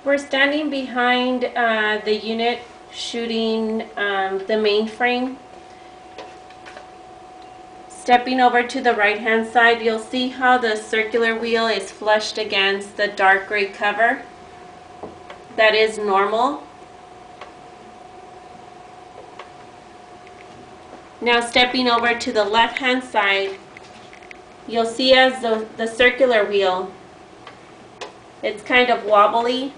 We're standing behind the unit shooting the mainframe. Stepping over to the right hand side, you'll see how the circular wheel is flushed against the dark gray cover. That is normal. Now stepping over to the left hand side, you'll see as the circular wheel, it's kind of wobbly.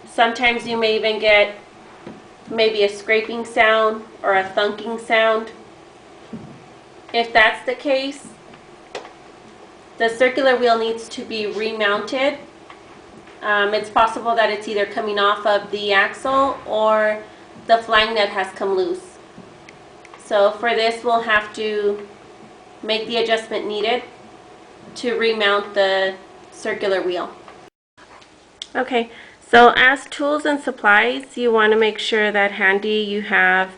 Sometimes you may even get maybe a scraping sound or a thunking sound. If that's the case, the circular wheel needs to be remounted. It's possible that it's either coming off of the axle or the flange net has come loose. So for this, we'll have to make the adjustment needed to remount the circular wheel. Okay, so as tools and supplies, you want to make sure that handy you have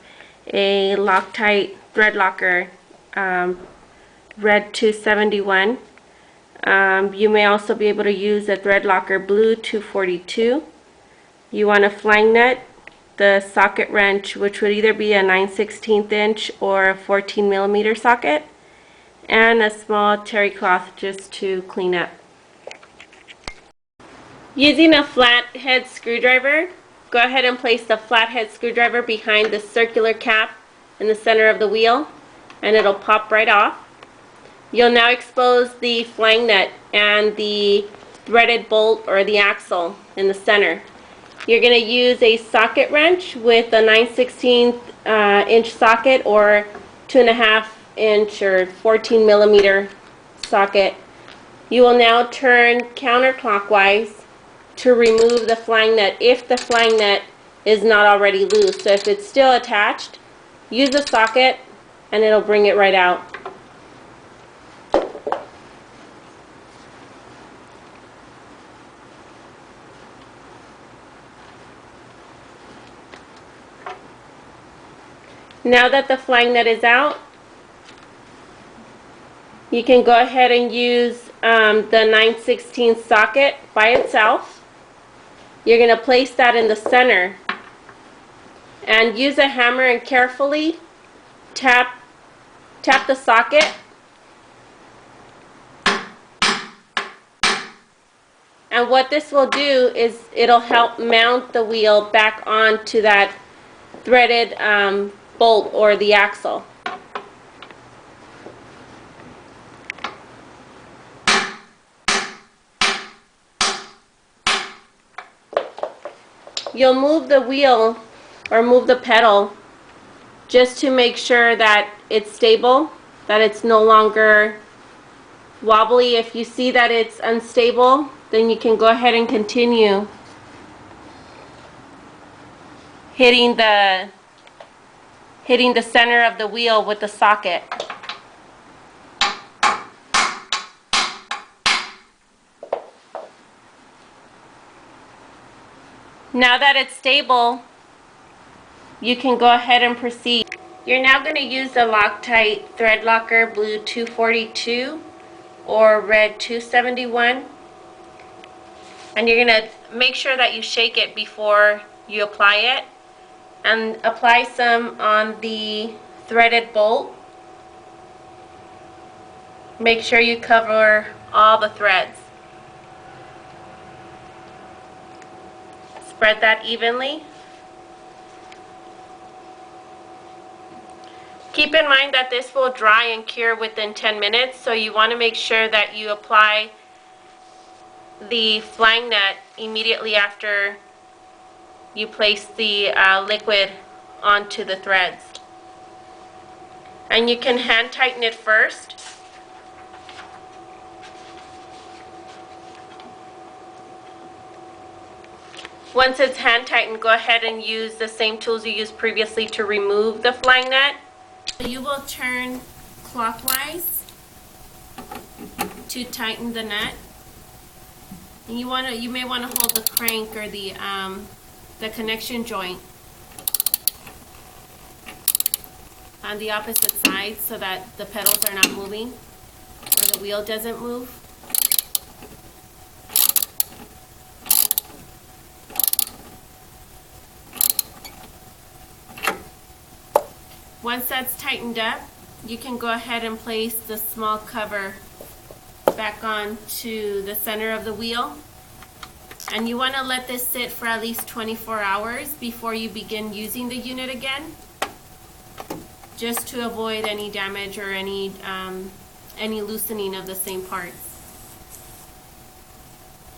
a Loctite thread locker, red 271. You may also be able to use a thread locker blue 242. You want a flange nut, the socket wrench, which would either be a 9/16 inch or a 14 millimeter socket, and a small terry cloth just to clean up. Using a flathead screwdriver, go ahead and place the flathead screwdriver behind the circular cap in the center of the wheel, and it'll pop right off. You'll now expose the flange nut and the threaded bolt or the axle in the center. You're going to use a socket wrench with a 9/16 inch socket or 2.5 inch or 14 millimeter socket. You will now turn counterclockwise to remove the flange nut if the flange nut is not already loose. So if it's still attached, use the socket and it'll bring it right out. Now that the flange nut is out, you can go ahead and use the 9/16 socket by itself. You're going to place that in the center and use a hammer and carefully tap the socket and what this will do is it'll help mount the wheel back onto that threaded bolt or the axle. You'll move the wheel or move the pedal just to make sure that it's stable, that it's no longer wobbly. If you see that it's unstable, then you can go ahead and continue hitting the center of the wheel with the socket. Now that it's stable, you can go ahead and proceed. You're now going to use the Loctite thread locker blue 242 or red 271, and you're going to make sure that you shake it before you apply it, and apply some on the threaded bolt. Make sure you cover all the threads. Spread that evenly. Keep in mind that this will dry and cure within 10 minutes, so you want to make sure that you apply the flange nut immediately after you place the liquid onto the threads. And you can hand tighten it first. Once it's hand tightened, go ahead and use the same tools you used previously to remove the flange nut. You will turn clockwise to tighten the nut. And you may want to hold the crank or the connection joint on the opposite side so that the pedals are not moving or the wheel doesn't move. Once that's tightened up, you can go ahead and place the small cover back on to the center of the wheel. And you want to let this sit for at least 24 hours before you begin using the unit again, just to avoid any damage or any loosening of the same parts.